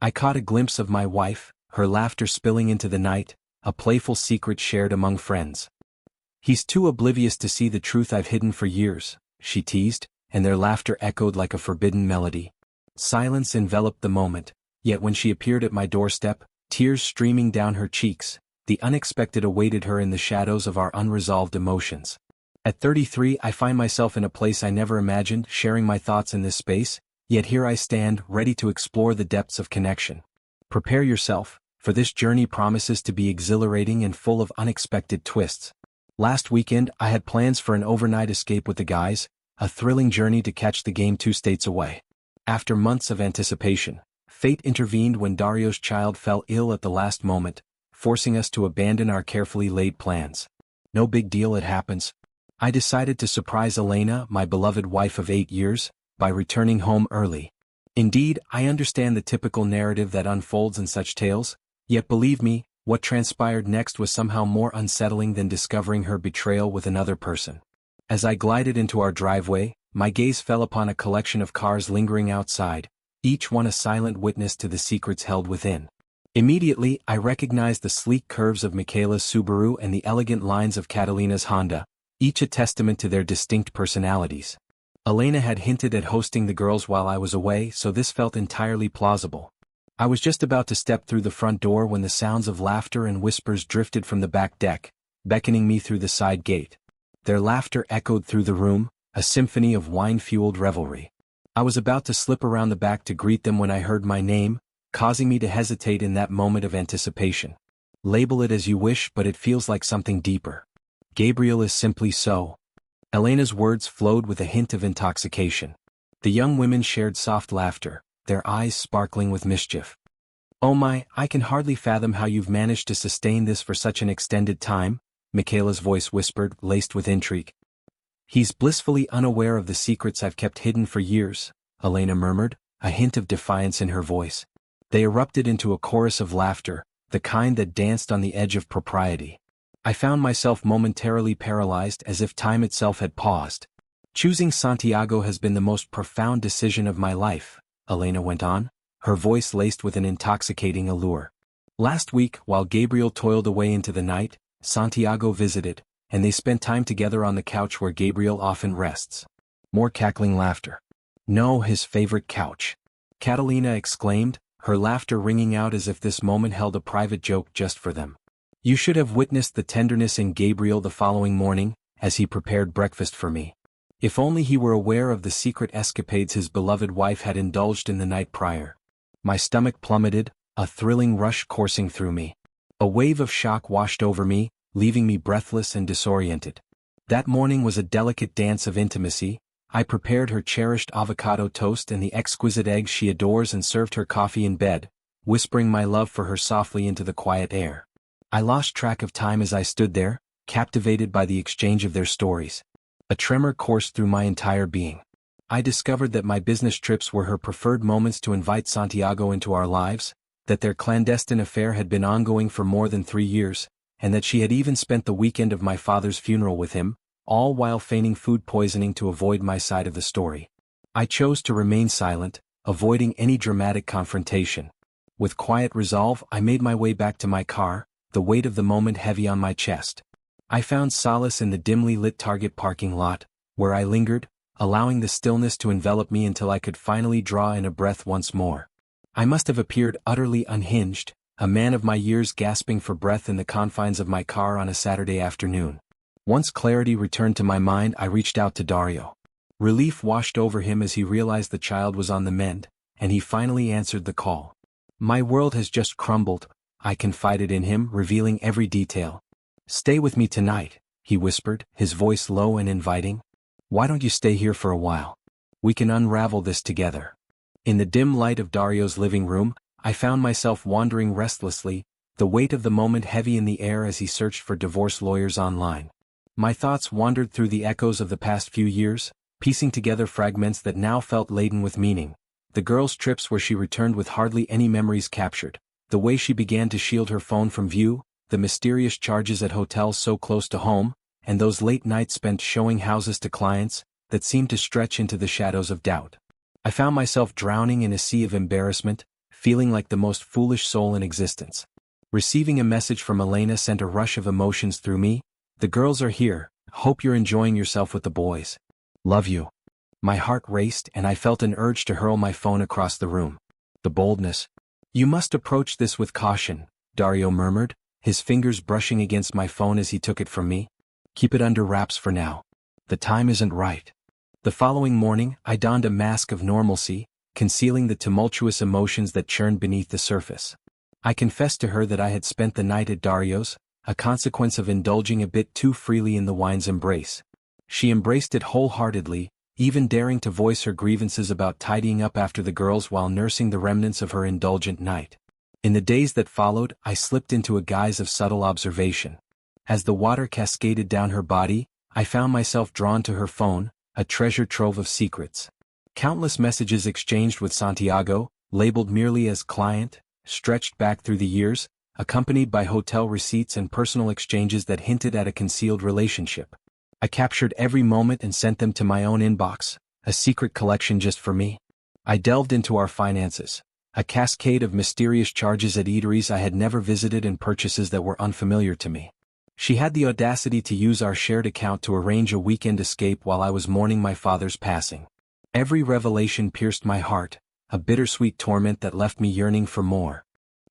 I caught a glimpse of my wife, her laughter spilling into the night, a playful secret shared among friends. "He's too oblivious to see the truth I've hidden for years," she teased, and their laughter echoed like a forbidden melody. Silence enveloped the moment, yet when she appeared at my doorstep, tears streaming down her cheeks, the unexpected awaited her in the shadows of our unresolved emotions. At 33, I find myself in a place I never imagined, sharing my thoughts in this space, yet here I stand, ready to explore the depths of connection. Prepare yourself, for this journey promises to be exhilarating and full of unexpected twists. Last weekend, I had plans for an overnight escape with the guys, a thrilling journey to catch the game 2 states away. After months of anticipation, fate intervened when Dario's child fell ill at the last moment, forcing us to abandon our carefully laid plans. No big deal, it happens. I decided to surprise Elena, my beloved wife of 8 years, by returning home early. Indeed, I understand the typical narrative that unfolds in such tales, yet believe me, what transpired next was somehow more unsettling than discovering her betrayal with another person. As I glided into our driveway, my gaze fell upon a collection of cars lingering outside, each one a silent witness to the secrets held within. Immediately, I recognized the sleek curves of Michaela's Subaru and the elegant lines of Catalina's Honda, each a testament to their distinct personalities. Elena had hinted at hosting the girls while I was away, so this felt entirely plausible. I was just about to step through the front door when the sounds of laughter and whispers drifted from the back deck, beckoning me through the side gate. Their laughter echoed through the room, a symphony of wine-fueled revelry. I was about to slip around the back to greet them when I heard my name, causing me to hesitate in that moment of anticipation. Label it as you wish, but it feels like something deeper. Gabriel is simply so. Elena's words flowed with a hint of intoxication. The young women shared soft laughter, their eyes sparkling with mischief. "Oh my, I can hardly fathom how you've managed to sustain this for such an extended time," Michaela's voice whispered, laced with intrigue. "He's blissfully unaware of the secrets I've kept hidden for years," Elena murmured, a hint of defiance in her voice. They erupted into a chorus of laughter, the kind that danced on the edge of propriety. I found myself momentarily paralyzed, as if time itself had paused. "Choosing Santiago has been the most profound decision of my life," Elena went on, her voice laced with an intoxicating allure. "Last week, while Gabriel toiled away into the night, Santiago visited, and they spent time together on the couch where Gabriel often rests." More cackling laughter. "No, his favorite couch," Catalina exclaimed, her laughter ringing out as if this moment held a private joke just for them. "You should have witnessed the tenderness in Gabriel the following morning, as he prepared breakfast for me. If only he were aware of the secret escapades his beloved wife had indulged in the night prior." My stomach plummeted, a thrilling rush coursing through me. A wave of shock washed over me, leaving me breathless and disoriented. That morning was a delicate dance of intimacy. I prepared her cherished avocado toast and the exquisite eggs she adores and served her coffee in bed, whispering my love for her softly into the quiet air. I lost track of time as I stood there, captivated by the exchange of their stories. A tremor coursed through my entire being. I discovered that my business trips were her preferred moments to invite Santiago into our lives, that their clandestine affair had been ongoing for more than 3 years, and that she had even spent the weekend of my father's funeral with him, all while feigning food poisoning to avoid my side of the story. I chose to remain silent, avoiding any dramatic confrontation. With quiet resolve, I made my way back to my car, the weight of the moment heavy on my chest. I found solace in the dimly lit Target parking lot, where I lingered, allowing the stillness to envelop me until I could finally draw in a breath once more. I must have appeared utterly unhinged, a man of my years gasping for breath in the confines of my car on a Saturday afternoon. Once clarity returned to my mind, I reached out to Dario. Relief washed over him as he realized the child was on the mend, and he finally answered the call. "My world has just crumbled," I confided in him, revealing every detail. "Stay with me tonight," he whispered, his voice low and inviting. "Why don't you stay here for a while? We can unravel this together." In the dim light of Dario's living room, I found myself wandering restlessly, the weight of the moment heavy in the air as he searched for divorce lawyers online. My thoughts wandered through the echoes of the past few years, piecing together fragments that now felt laden with meaning. The girls' trips where she returned with hardly any memories captured, the way she began to shield her phone from view, the mysterious charges at hotels so close to home, and those late nights spent showing houses to clients that seemed to stretch into the shadows of doubt. I found myself drowning in a sea of embarrassment, feeling like the most foolish soul in existence. Receiving a message from Elena sent a rush of emotions through me. The girls are here, hope you're enjoying yourself with the boys. Love you. My heart raced and I felt an urge to hurl my phone across the room. The boldness. You must approach this with caution, Dario murmured, his fingers brushing against my phone as he took it from me. Keep it under wraps for now. The time isn't right. The following morning, I donned a mask of normalcy, concealing the tumultuous emotions that churned beneath the surface. I confessed to her that I had spent the night at Dario's, a consequence of indulging a bit too freely in the wine's embrace. She embraced it wholeheartedly, even daring to voice her grievances about tidying up after the girls while nursing the remnants of her indulgent night. In the days that followed, I slipped into a guise of subtle observation. As the water cascaded down her body, I found myself drawn to her phone, a treasure trove of secrets. Countless messages exchanged with Santiago, labeled merely as client, stretched back through the years, accompanied by hotel receipts and personal exchanges that hinted at a concealed relationship. I captured every moment and sent them to my own inbox, a secret collection just for me. I delved into our finances, a cascade of mysterious charges at eateries I had never visited and purchases that were unfamiliar to me. She had the audacity to use our shared account to arrange a weekend escape while I was mourning my father's passing. Every revelation pierced my heart, a bittersweet torment that left me yearning for more.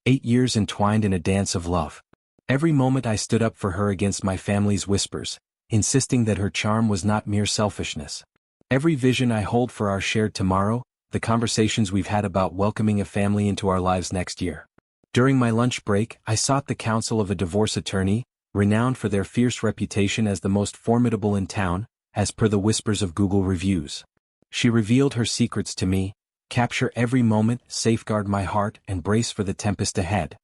8 years entwined in a dance of love. Every moment I stood up for her against my family's whispers, insisting that her charm was not mere selfishness. Every vision I hold for our shared tomorrow, the conversations we've had about welcoming a family into our lives next year. During my lunch break, I sought the counsel of a divorce attorney, renowned for their fierce reputation as the most formidable in town, as per the whispers of Google reviews. She revealed her secrets to me: capture every moment, safeguard my heart, and brace for the tempest ahead.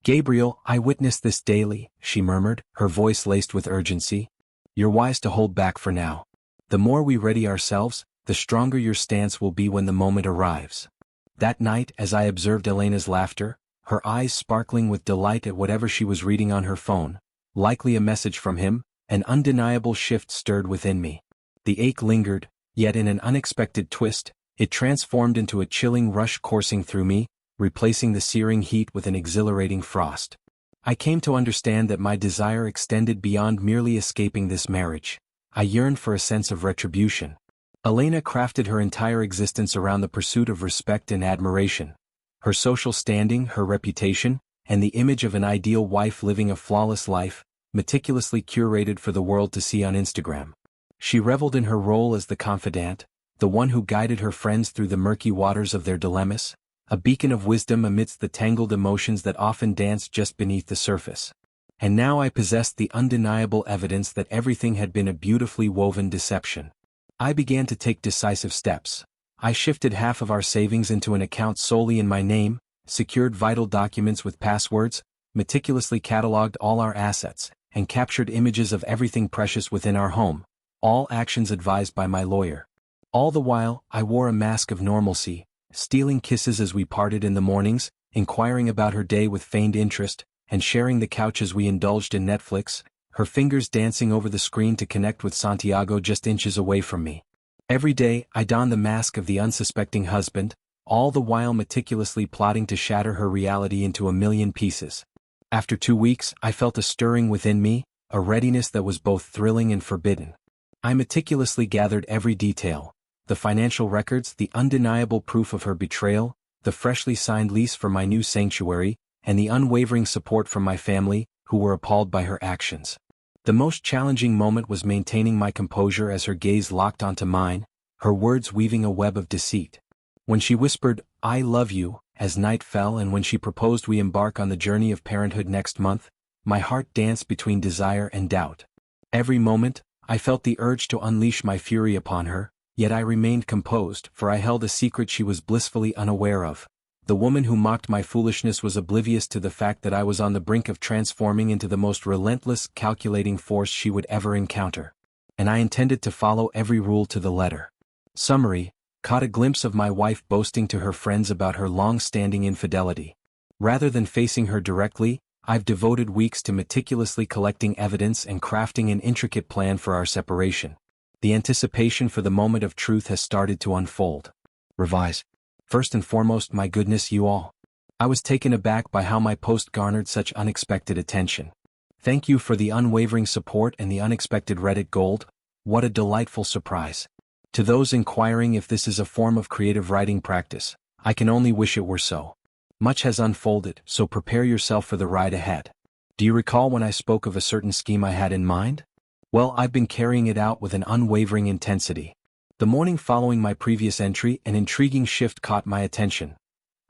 Gabriel, I witness this daily, she murmured, her voice laced with urgency. You're wise to hold back for now. The more we ready ourselves, the stronger your stance will be when the moment arrives. That night, as I observed Elena's laughter, her eyes sparkling with delight at whatever she was reading on her phone, likely a message from him, an undeniable shift stirred within me. The ache lingered, yet in an unexpected twist, it transformed into a chilling rush coursing through me, replacing the searing heat with an exhilarating frost. I came to understand that my desire extended beyond merely escaping this marriage. I yearned for a sense of retribution. Elena crafted her entire existence around the pursuit of respect and admiration. Her social standing, her reputation, and the image of an ideal wife living a flawless life, meticulously curated for the world to see on Instagram. She reveled in her role as the confidant, the one who guided her friends through the murky waters of their dilemmas, a beacon of wisdom amidst the tangled emotions that often danced just beneath the surface. And now I possessed the undeniable evidence that everything had been a beautifully woven deception. I began to take decisive steps. I shifted half of our savings into an account solely in my name, secured vital documents with passwords, meticulously cataloged all our assets, and captured images of everything precious within our home, all actions advised by my lawyer. All the while, I wore a mask of normalcy, stealing kisses as we parted in the mornings, inquiring about her day with feigned interest, and sharing the couch as we indulged in Netflix, her fingers dancing over the screen to connect with Santiago just inches away from me. Every day, I donned the mask of the unsuspecting husband, all the while meticulously plotting to shatter her reality into a million pieces. After 2 weeks, I felt a stirring within me, a readiness that was both thrilling and forbidden. I meticulously gathered every detail: the financial records, the undeniable proof of her betrayal, the freshly signed lease for my new sanctuary, and the unwavering support from my family, who were appalled by her actions. The most challenging moment was maintaining my composure as her gaze locked onto mine, her words weaving a web of deceit. When she whispered, "I love you," as night fell, and when she proposed we embark on the journey of parenthood next month, my heart danced between desire and doubt. Every moment, I felt the urge to unleash my fury upon her, yet I remained composed, for I held a secret she was blissfully unaware of. The woman who mocked my foolishness was oblivious to the fact that I was on the brink of transforming into the most relentless, calculating force she would ever encounter. And I intended to follow every rule to the letter. Summary: caught a glimpse of my wife boasting to her friends about her long-standing infidelity. Rather than facing her directly, I've devoted weeks to meticulously collecting evidence and crafting an intricate plan for our separation. The anticipation for the moment of truth has started to unfold. Revise. First and foremost, my goodness, you all. I was taken aback by how my post garnered such unexpected attention. Thank you for the unwavering support and the unexpected Reddit gold. What a delightful surprise. To those inquiring if this is a form of creative writing practice, I can only wish it were so. Much has unfolded, so prepare yourself for the ride ahead. Do you recall when I spoke of a certain scheme I had in mind? Well, I've been carrying it out with an unwavering intensity. The morning following my previous entry, an intriguing shift caught my attention.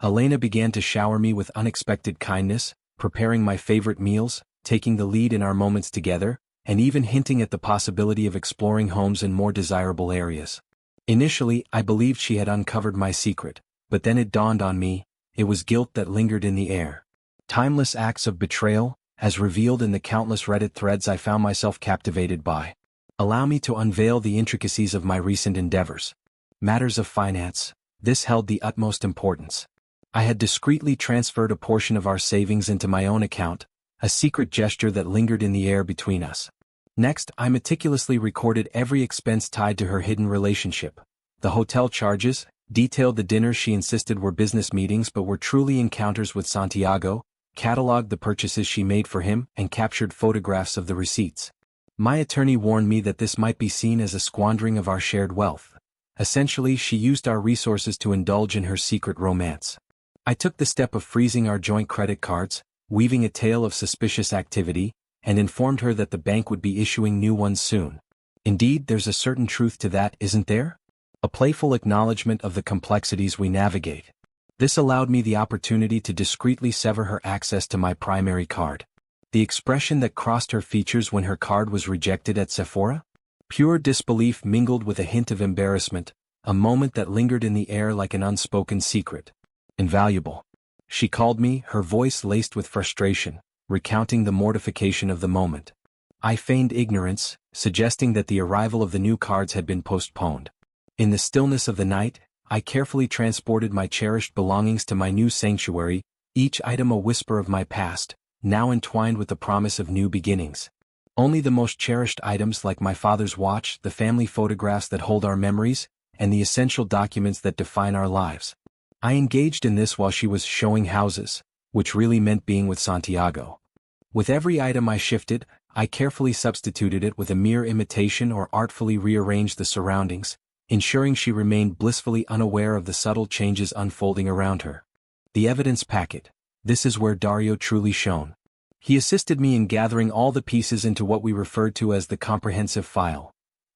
Elena began to shower me with unexpected kindness, preparing my favorite meals, taking the lead in our moments together, and even hinting at the possibility of exploring homes in more desirable areas. Initially, I believed she had uncovered my secret, but then it dawned on me, it was guilt that lingered in the air. Timeless acts of betrayal, as revealed in the countless Reddit threads I found myself captivated by. Allow me to unveil the intricacies of my recent endeavors. Matters of finance, this held the utmost importance. I had discreetly transferred a portion of our savings into my own account, a secret gesture that lingered in the air between us. Next, I meticulously recorded every expense tied to her hidden relationship. The hotel charges, detailed the dinners she insisted were business meetings but were truly encounters with Santiago, cataloged the purchases she made for him, and captured photographs of the receipts. My attorney warned me that this might be seen as a squandering of our shared wealth. Essentially, she used our resources to indulge in her secret romance. I took the step of freezing our joint credit cards, weaving a tale of suspicious activity, and informed her that the bank would be issuing new ones soon. Indeed, there's a certain truth to that, isn't there? A playful acknowledgement of the complexities we navigate. This allowed me the opportunity to discreetly sever her access to my primary card. The expression that crossed her features when her card was rejected at Sephora? Pure disbelief mingled with a hint of embarrassment, a moment that lingered in the air like an unspoken secret. Invaluable. She called me, her voice laced with frustration, recounting the mortification of the moment. I feigned ignorance, suggesting that the arrival of the new cards had been postponed. In the stillness of the night, I carefully transported my cherished belongings to my new sanctuary, each item a whisper of my past, now entwined with the promise of new beginnings. Only the most cherished items like my father's watch, the family photographs that hold our memories, and the essential documents that define our lives. I engaged in this while she was showing houses, which really meant being with Santiago. With every item I shifted, I carefully substituted it with a mere imitation or artfully rearranged the surroundings, ensuring she remained blissfully unaware of the subtle changes unfolding around her. The evidence packet. This is where Dario truly shone. He assisted me in gathering all the pieces into what we referred to as the comprehensive file.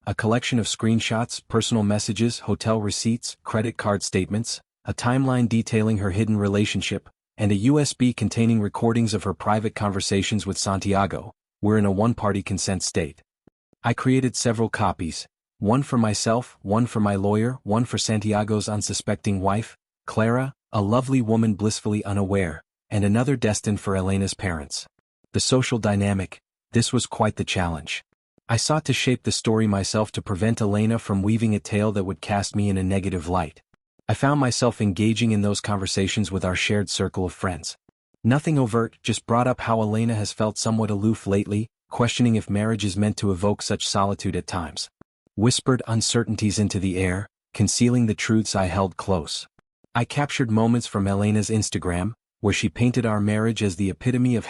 A collection of screenshots, personal messages, hotel receipts, credit card statements, a timeline detailing her hidden relationship, and a USB containing recordings of her private conversations with Santiago. We're in a one-party consent state. I created several copies, one for myself, one for my lawyer, one for Santiago's unsuspecting wife, Clara, a lovely woman blissfully unaware, and another destined for Elena's parents. The social dynamic, this was quite the challenge. I sought to shape the story myself to prevent Elena from weaving a tale that would cast me in a negative light. I found myself engaging in those conversations with our shared circle of friends. Nothing overt, just brought up how Elena has felt somewhat aloof lately, questioning if marriage is meant to evoke such solitude at times. Whispered uncertainties into the air, concealing the truths I held close. I captured moments from Elena's Instagram, where she painted our marriage as the epitome of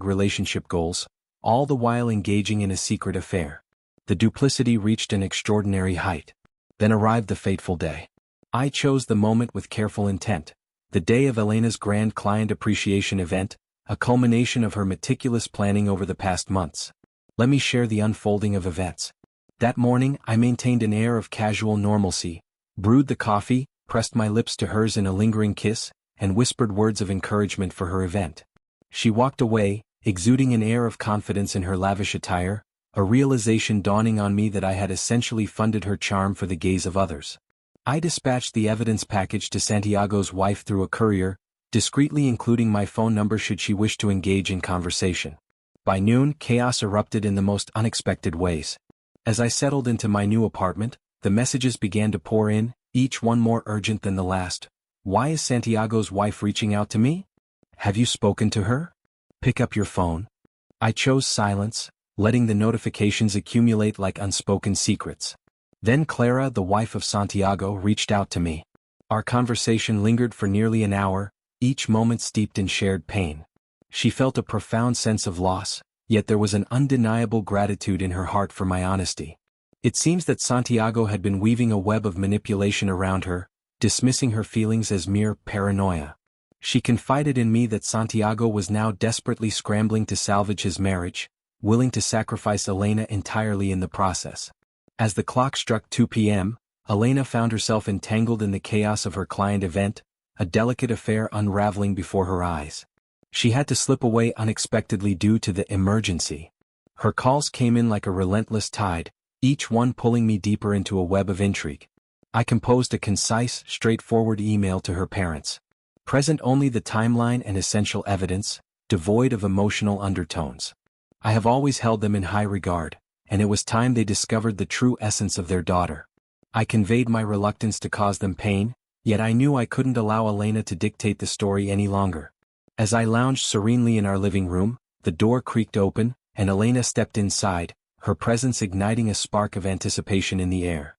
#relationship goals, all the while engaging in a secret affair. The duplicity reached an extraordinary height. Then arrived the fateful day. I chose the moment with careful intent, the day of Elena's grand client appreciation event, a culmination of her meticulous planning over the past months. Let me share the unfolding of events. That morning, I maintained an air of casual normalcy, brewed the coffee, pressed my lips to hers in a lingering kiss, and whispered words of encouragement for her event. She walked away, exuding an air of confidence in her lavish attire, a realization dawning on me that I had essentially funded her charm for the gaze of others. I dispatched the evidence package to Santiago's wife through a courier, discreetly including my phone number should she wish to engage in conversation. By noon, chaos erupted in the most unexpected ways. As I settled into my new apartment, the messages began to pour in, each one more urgent than the last. Why is Santiago's wife reaching out to me? Have you spoken to her? Pick up your phone. I chose silence, letting the notifications accumulate like unspoken secrets. Then Clara, the wife of Santiago, reached out to me. Our conversation lingered for nearly an hour, each moment steeped in shared pain. She felt a profound sense of loss, yet there was an undeniable gratitude in her heart for my honesty. It seems that Santiago had been weaving a web of manipulation around her, dismissing her feelings as mere paranoia. She confided in me that Santiago was now desperately scrambling to salvage his marriage, willing to sacrifice Elena entirely in the process. As the clock struck 2 p.m., Elena found herself entangled in the chaos of her client event, a delicate affair unraveling before her eyes. She had to slip away unexpectedly due to the emergency. Her calls came in like a relentless tide, each one pulling me deeper into a web of intrigue. I composed a concise, straightforward email to her parents. Present only the timeline and essential evidence, devoid of emotional undertones. I have always held them in high regard, and it was time they discovered the true essence of their daughter. I conveyed my reluctance to cause them pain, yet I knew I couldn't allow Elena to dictate the story any longer. As I lounged serenely in our living room, the door creaked open, and Elena stepped inside, her presence igniting a spark of anticipation in the air.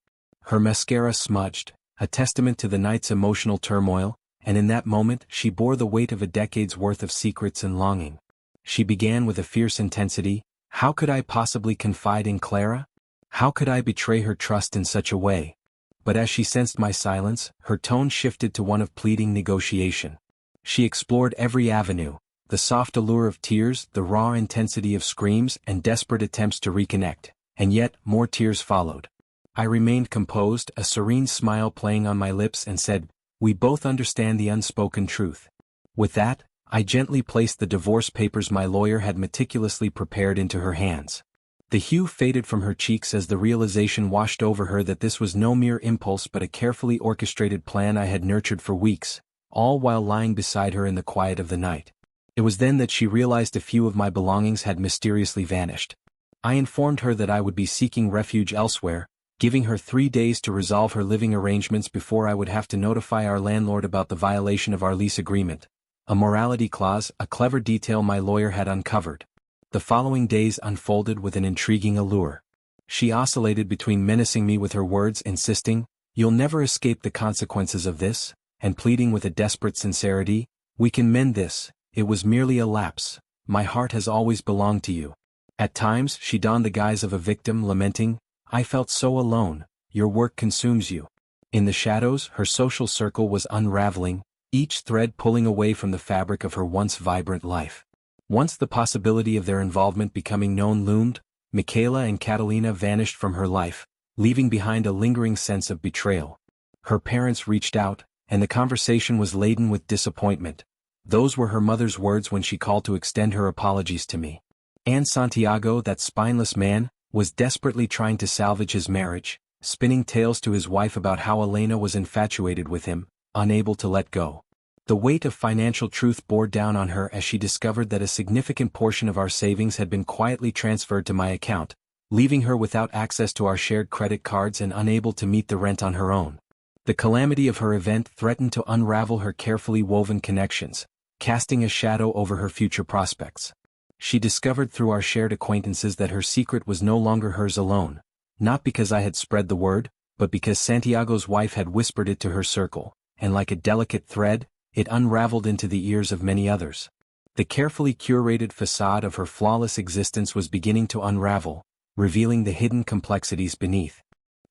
Her mascara smudged, a testament to the night's emotional turmoil, and in that moment she bore the weight of a decade's worth of secrets and longing. She began with a fierce intensity. How could I possibly confide in Clara? How could I betray her trust in such a way? But as she sensed my silence, her tone shifted to one of pleading negotiation. She explored every avenue, the soft allure of tears, the raw intensity of screams, and desperate attempts to reconnect, and yet more tears followed. I remained composed, a serene smile playing on my lips, and said, "We both understand the unspoken truth." With that, I gently placed the divorce papers my lawyer had meticulously prepared into her hands. The hue faded from her cheeks as the realization washed over her that this was no mere impulse but a carefully orchestrated plan I had nurtured for weeks, all while lying beside her in the quiet of the night. It was then that she realized a few of my belongings had mysteriously vanished. I informed her that I would be seeking refuge elsewhere, giving her 3 days to resolve her living arrangements before I would have to notify our landlord about the violation of our lease agreement. A morality clause, a clever detail my lawyer had uncovered. The following days unfolded with an intriguing allure. She oscillated between menacing me with her words, insisting, "You'll never escape the consequences of this," and pleading with a desperate sincerity, "We can mend this. It was merely a lapse. My heart has always belonged to you." At times, she donned the guise of a victim, lamenting, "I felt so alone, your work consumes you." In the shadows, her social circle was unraveling, each thread pulling away from the fabric of her once vibrant life. Once the possibility of their involvement becoming known loomed, Michaela and Catalina vanished from her life, leaving behind a lingering sense of betrayal. Her parents reached out, and the conversation was laden with disappointment. Those were her mother's words when she called to extend her apologies to me. And Santiago, that spineless man, was desperately trying to salvage his marriage, spinning tales to his wife about how Elena was infatuated with him, unable to let go. The weight of financial truth bore down on her as she discovered that a significant portion of our savings had been quietly transferred to my account, leaving her without access to our shared credit cards and unable to meet the rent on her own. The calamity of her event threatened to unravel her carefully woven connections, casting a shadow over her future prospects. She discovered through our shared acquaintances that her secret was no longer hers alone, not because I had spread the word, but because Santiago's wife had whispered it to her circle, and like a delicate thread, it unraveled into the ears of many others. The carefully curated facade of her flawless existence was beginning to unravel, revealing the hidden complexities beneath.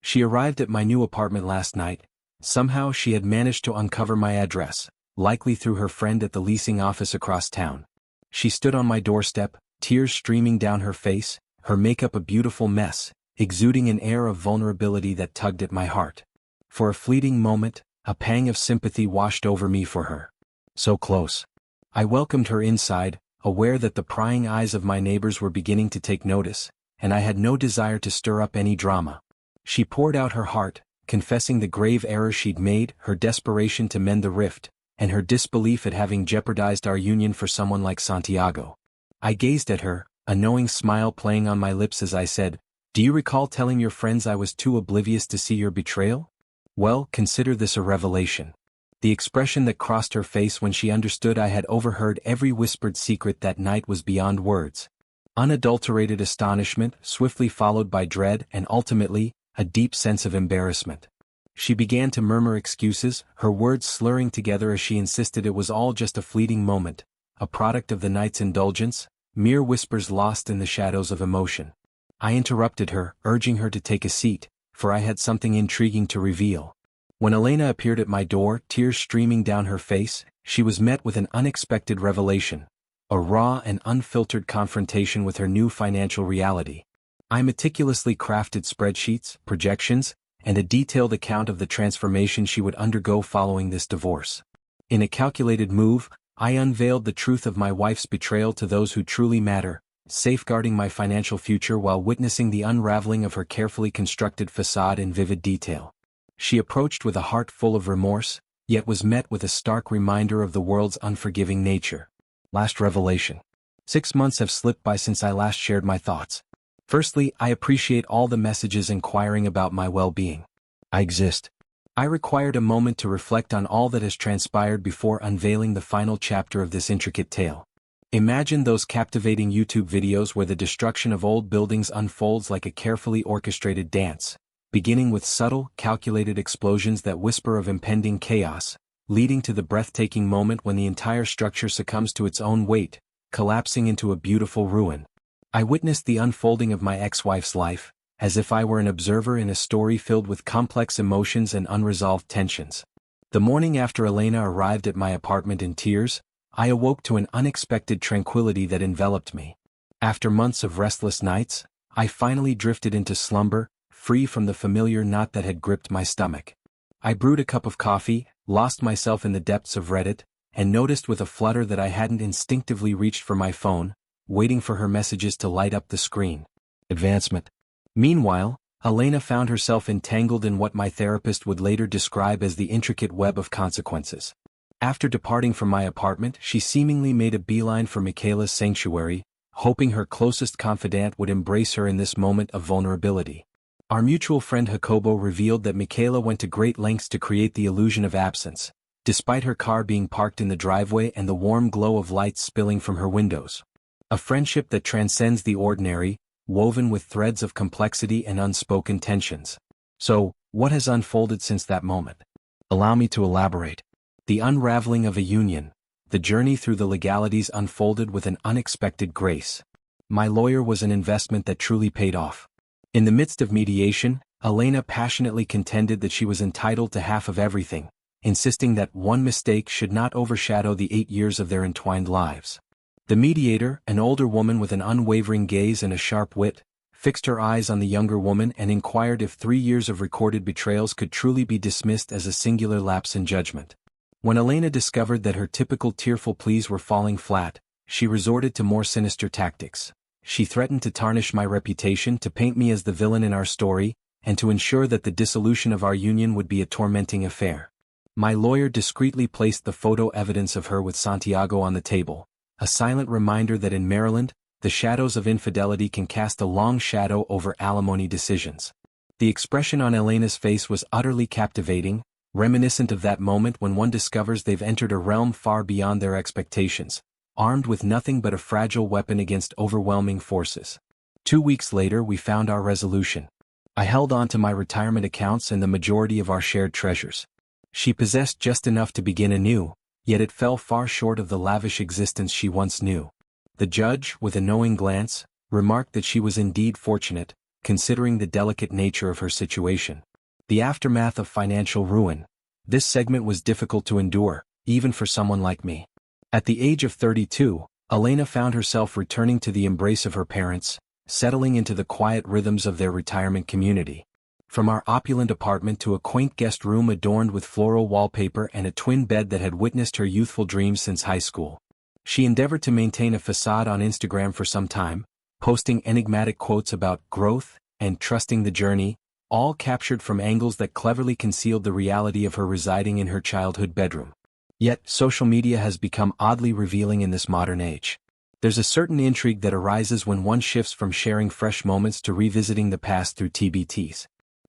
She arrived at my new apartment last night. Somehow she had managed to uncover my address, likely through her friend at the leasing office across town. She stood on my doorstep, tears streaming down her face, her makeup a beautiful mess, exuding an air of vulnerability that tugged at my heart. For a fleeting moment, a pang of sympathy washed over me for her. So close. I welcomed her inside, aware that the prying eyes of my neighbors were beginning to take notice, and I had no desire to stir up any drama. She poured out her heart, confessing the grave error she'd made, her desperation to mend the rift, and her disbelief at having jeopardized our union for someone like Santiago. I gazed at her, a knowing smile playing on my lips as I said, "Do you recall telling your friends I was too oblivious to see your betrayal? Well, consider this a revelation." The expression that crossed her face when she understood I had overheard every whispered secret that night was beyond words. Unadulterated astonishment, swiftly followed by dread, and ultimately, a deep sense of embarrassment. She began to murmur excuses, her words slurring together as she insisted it was all just a fleeting moment, a product of the night's indulgence, mere whispers lost in the shadows of emotion. I interrupted her, urging her to take a seat, for I had something intriguing to reveal. When Elena appeared at my door, tears streaming down her face, she was met with an unexpected revelation, a raw and unfiltered confrontation with her new financial reality. I meticulously crafted spreadsheets, projections, and a detailed account of the transformation she would undergo following this divorce. In a calculated move, I unveiled the truth of my wife's betrayal to those who truly matter, safeguarding my financial future while witnessing the unraveling of her carefully constructed facade in vivid detail. She approached with a heart full of remorse, yet was met with a stark reminder of the world's unforgiving nature. Last revelation. 6 months have slipped by since I last shared my thoughts. Firstly, I appreciate all the messages inquiring about my well-being. I exist. I required a moment to reflect on all that has transpired before unveiling the final chapter of this intricate tale. Imagine those captivating YouTube videos where the destruction of old buildings unfolds like a carefully orchestrated dance, beginning with subtle, calculated explosions that whisper of impending chaos, leading to the breathtaking moment when the entire structure succumbs to its own weight, collapsing into a beautiful ruin. I witnessed the unfolding of my ex-wife's life, as if I were an observer in a story filled with complex emotions and unresolved tensions. The morning after Elena arrived at my apartment in tears, I awoke to an unexpected tranquility that enveloped me. After months of restless nights, I finally drifted into slumber, free from the familiar knot that had gripped my stomach. I brewed a cup of coffee, lost myself in the depths of Reddit, and noticed with a flutter that I hadn't instinctively reached for my phone, waiting for her messages to light up the screen. Advancement. Meanwhile, Elena found herself entangled in what my therapist would later describe as the intricate web of consequences. After departing from my apartment, she seemingly made a beeline for Michaela's sanctuary, hoping her closest confidant would embrace her in this moment of vulnerability. Our mutual friend Jacobo revealed that Michaela went to great lengths to create the illusion of absence, despite her car being parked in the driveway and the warm glow of lights spilling from her windows. A friendship that transcends the ordinary, woven with threads of complexity and unspoken tensions. So, what has unfolded since that moment? Allow me to elaborate. The unraveling of a union, the journey through the legalities unfolded with an unexpected grace. My lawyer was an investment that truly paid off. In the midst of mediation, Elena passionately contended that she was entitled to half of everything, insisting that one mistake should not overshadow the 8 years of their entwined lives. The mediator, an older woman with an unwavering gaze and a sharp wit, fixed her eyes on the younger woman and inquired if 3 years of recorded betrayals could truly be dismissed as a singular lapse in judgment. When Elena discovered that her typical tearful pleas were falling flat, she resorted to more sinister tactics. She threatened to tarnish my reputation, to paint me as the villain in our story, and to ensure that the dissolution of our union would be a tormenting affair. My lawyer discreetly placed the photo evidence of her with Santiago on the table, a silent reminder that in Maryland, the shadows of infidelity can cast a long shadow over alimony decisions. The expression on Elena's face was utterly captivating, reminiscent of that moment when one discovers they've entered a realm far beyond their expectations, armed with nothing but a fragile weapon against overwhelming forces. 2 weeks later we found our resolution. I held on to my retirement accounts and the majority of our shared treasures. She possessed just enough to begin anew, yet it fell far short of the lavish existence she once knew. The judge, with a knowing glance, remarked that she was indeed fortunate, considering the delicate nature of her situation. The aftermath of financial ruin. This segment was difficult to endure, even for someone like me. At the age of 32, Elena found herself returning to the embrace of her parents, settling into the quiet rhythms of their retirement community. From our opulent apartment to a quaint guest room adorned with floral wallpaper and a twin bed that had witnessed her youthful dreams since high school. She endeavored to maintain a facade on Instagram for some time, posting enigmatic quotes about growth and trusting the journey, all captured from angles that cleverly concealed the reality of her residing in her childhood bedroom. Yet, social media has become oddly revealing in this modern age. There's a certain intrigue that arises when one shifts from sharing fresh moments to revisiting the past through TBTs.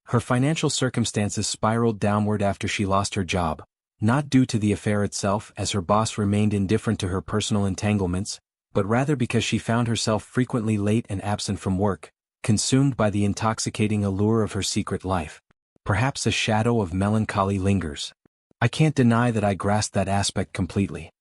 Her financial circumstances spiraled downward after she lost her job, not due to the affair itself as her boss remained indifferent to her personal entanglements, but rather because she found herself frequently late and absent from work, consumed by the intoxicating allure of her secret life. Perhaps a shadow of melancholy lingers. I can't deny that I grasped that aspect completely.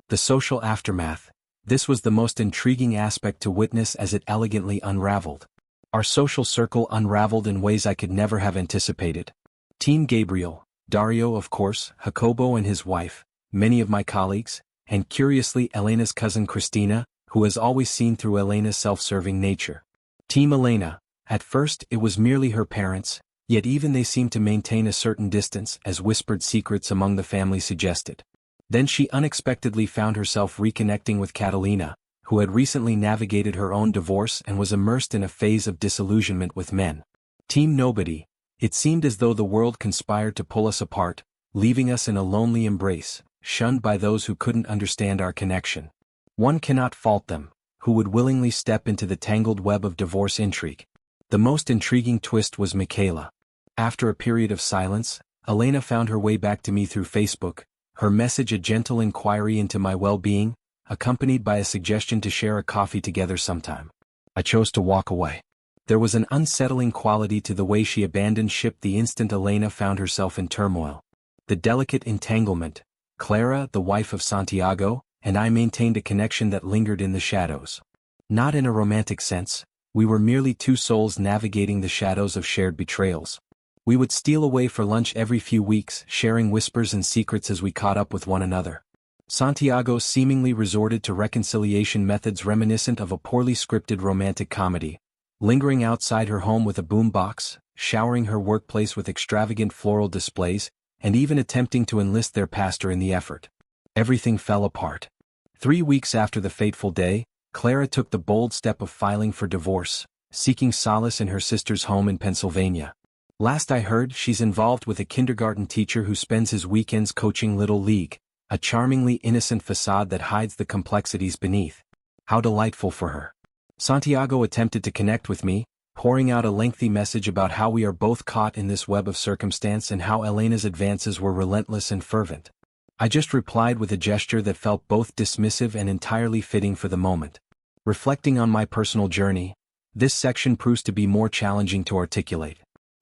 The social aftermath. This was the most intriguing aspect to witness as it elegantly unraveled. Our social circle unraveled in ways I could never have anticipated. Team Gabriel, Dario of course, Jacobo and his wife, many of my colleagues, and curiously Elena's cousin Christina, who has always seen through Elena's self-serving nature. Team Elena. At first it was merely her parents, yet even they seemed to maintain a certain distance as whispered secrets among the family suggested. Then she unexpectedly found herself reconnecting with Catalina, who had recently navigated her own divorce and was immersed in a phase of disillusionment with men. Team Nobody. It seemed as though the world conspired to pull us apart, leaving us in a lonely embrace, shunned by those who couldn't understand our connection. One cannot fault them, who would willingly step into the tangled web of divorce intrigue. The most intriguing twist was Michaela. After a period of silence, Elena found her way back to me through Facebook, her message a gentle inquiry into my well-being, accompanied by a suggestion to share a coffee together sometime. I chose to walk away. There was an unsettling quality to the way she abandoned ship the instant Elena found herself in turmoil. The delicate entanglement. Clara, the wife of Santiago, and I maintained a connection that lingered in the shadows. Not in a romantic sense, we were merely two souls navigating the shadows of shared betrayals. We would steal away for lunch every few weeks, sharing whispers and secrets as we caught up with one another. Santiago seemingly resorted to reconciliation methods reminiscent of a poorly scripted romantic comedy, lingering outside her home with a boombox, showering her workplace with extravagant floral displays, and even attempting to enlist their pastor in the effort. Everything fell apart. 3 weeks after the fateful day, Clara took the bold step of filing for divorce, seeking solace in her sister's home in Pennsylvania. Last I heard, she's involved with a kindergarten teacher who spends his weekends coaching Little League, a charmingly innocent facade that hides the complexities beneath. How delightful for her. Santiago attempted to connect with me, pouring out a lengthy message about how we are both caught in this web of circumstance and how Elena's advances were relentless and fervent. I just replied with a gesture that felt both dismissive and entirely fitting for the moment. Reflecting on my personal journey, this section proves to be more challenging to articulate.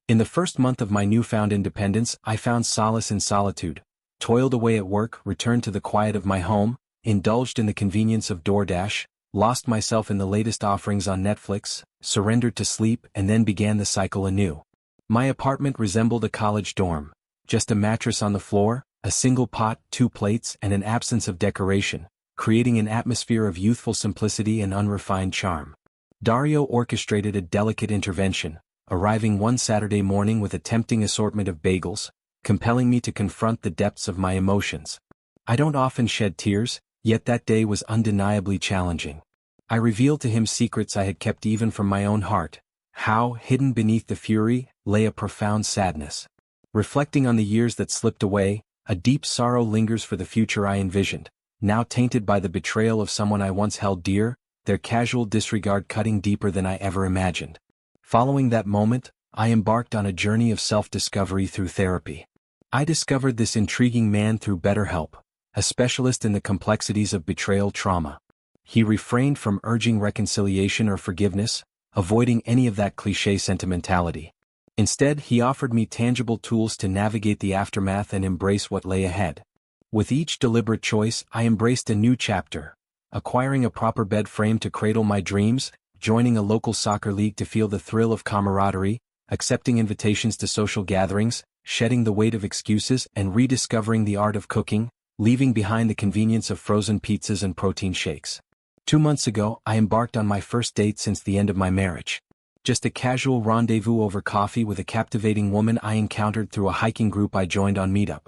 In the first month of my newfound independence, I found solace in solitude, toiled away at work, returned to the quiet of my home, indulged in the convenience of DoorDash, lost myself in the latest offerings on Netflix, surrendered to sleep, and then began the cycle anew. My apartment resembled a college dorm, just a mattress on the floor, a single pot, 2 plates, and an absence of decoration, creating an atmosphere of youthful simplicity and unrefined charm. Dario orchestrated a delicate intervention, arriving one Saturday morning with a tempting assortment of bagels, compelling me to confront the depths of my emotions. I don't often shed tears, yet that day was undeniably challenging. I revealed to him secrets I had kept even from my own heart, how, hidden beneath the fury, lay a profound sadness. Reflecting on the years that slipped away, a deep sorrow lingers for the future I envisioned, now tainted by the betrayal of someone I once held dear, their casual disregard cutting deeper than I ever imagined. Following that moment, I embarked on a journey of self-discovery through therapy. I discovered this intriguing man through BetterHelp, a specialist in the complexities of betrayal trauma. He refrained from urging reconciliation or forgiveness, avoiding any of that cliché sentimentality. Instead, he offered me tangible tools to navigate the aftermath and embrace what lay ahead. With each deliberate choice, I embraced a new chapter, acquiring a proper bed frame to cradle my dreams, joining a local soccer league to feel the thrill of camaraderie, accepting invitations to social gatherings, shedding the weight of excuses, and rediscovering the art of cooking, leaving behind the convenience of frozen pizzas and protein shakes. 2 months ago, I embarked on my first date since the end of my marriage. Just a casual rendezvous over coffee with a captivating woman I encountered through a hiking group I joined on Meetup.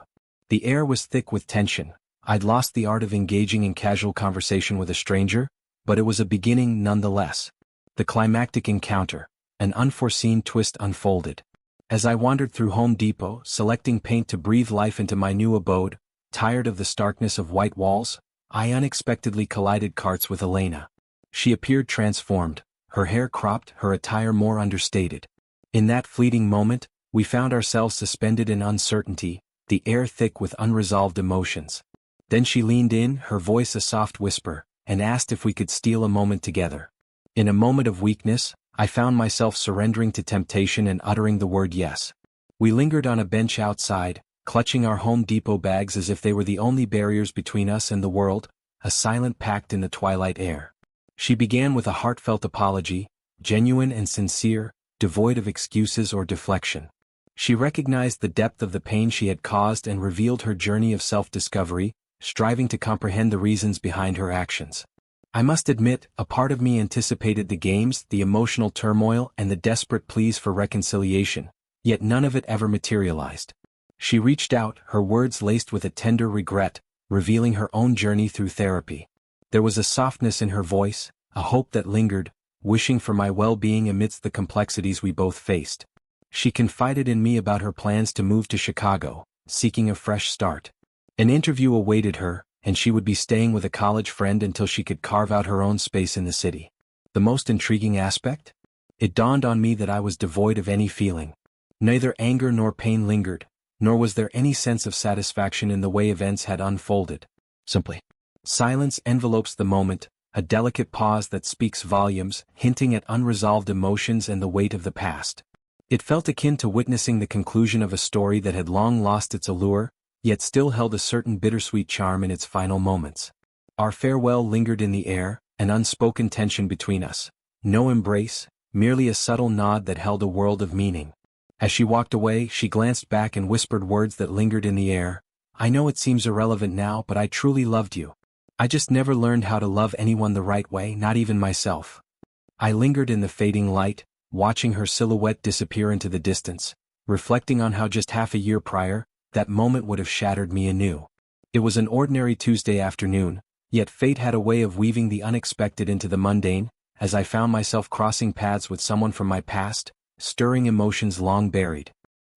The air was thick with tension. I'd lost the art of engaging in casual conversation with a stranger, but it was a beginning nonetheless. The climactic encounter, an unforeseen twist unfolded. As I wandered through Home Depot, selecting paint to breathe life into my new abode, tired of the starkness of white walls, I unexpectedly collided carts with Elena. She appeared transformed, her hair cropped, her attire more understated. In that fleeting moment, we found ourselves suspended in uncertainty, the air thick with unresolved emotions. Then she leaned in, her voice a soft whisper, and asked if we could steal a moment together. In a moment of weakness, I found myself surrendering to temptation and uttering the word yes. We lingered on a bench outside, clutching our Home Depot bags as if they were the only barriers between us and the world, a silent pact in the twilight air. She began with a heartfelt apology, genuine and sincere, devoid of excuses or deflection. She recognized the depth of the pain she had caused and revealed her journey of self-discovery, striving to comprehend the reasons behind her actions. I must admit, a part of me anticipated the games, the emotional turmoil, and the desperate pleas for reconciliation, yet none of it ever materialized. She reached out, her words laced with a tender regret, revealing her own journey through therapy. There was a softness in her voice, a hope that lingered, wishing for my well-being amidst the complexities we both faced. She confided in me about her plans to move to Chicago, seeking a fresh start. An interview awaited her, and she would be staying with a college friend until she could carve out her own space in the city. The most intriguing aspect? It dawned on me that I was devoid of any feeling. Neither anger nor pain lingered, nor was there any sense of satisfaction in the way events had unfolded. Simply, silence envelopes the moment, a delicate pause that speaks volumes, hinting at unresolved emotions and the weight of the past. It felt akin to witnessing the conclusion of a story that had long lost its allure, yet still held a certain bittersweet charm in its final moments. Our farewell lingered in the air, an unspoken tension between us. No embrace, merely a subtle nod that held a world of meaning. As she walked away, she glanced back and whispered words that lingered in the air. I know it seems irrelevant now, but I truly loved you. I just never learned how to love anyone the right way, not even myself. I lingered in the fading light, watching her silhouette disappear into the distance, reflecting on how just half a year prior, that moment would have shattered me anew. It was an ordinary Tuesday afternoon, yet fate had a way of weaving the unexpected into the mundane, as I found myself crossing paths with someone from my past, stirring emotions long buried.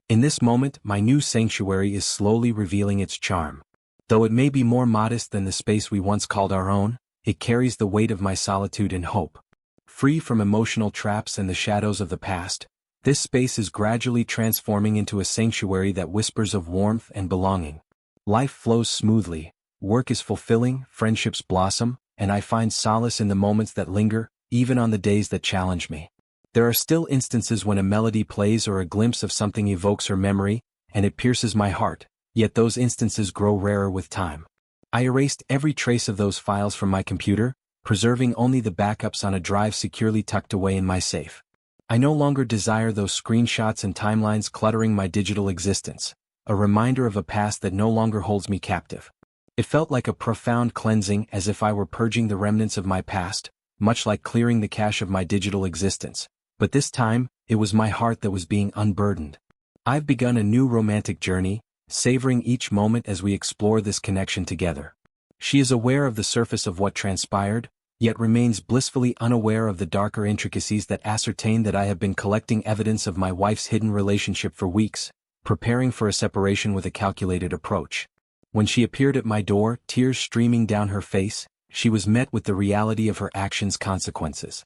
In this moment, my new sanctuary is slowly revealing its charm. Though it may be more modest than the space we once called our own, it carries the weight of my solitude and hope. Free from emotional traps and the shadows of the past, this space is gradually transforming into a sanctuary that whispers of warmth and belonging. Life flows smoothly, work is fulfilling, friendships blossom, and I find solace in the moments that linger, even on the days that challenge me. There are still instances when a melody plays or a glimpse of something evokes her memory, and it pierces my heart, yet those instances grow rarer with time. I erased every trace of those files from my computer, preserving only the backups on a drive securely tucked away in my safe. I no longer desire those screenshots and timelines cluttering my digital existence, a reminder of a past that no longer holds me captive. It felt like a profound cleansing, as if I were purging the remnants of my past, much like clearing the cache of my digital existence. But this time, it was my heart that was being unburdened. I've begun a new romantic journey, savoring each moment as we explore this connection together. She is aware of the surface of what transpired, yet remains blissfully unaware of the darker intricacies that ascertain that I have been collecting evidence of my wife's hidden relationship for weeks, preparing for a separation with a calculated approach. When she appeared at my door, tears streaming down her face, she was met with the reality of her actions' consequences.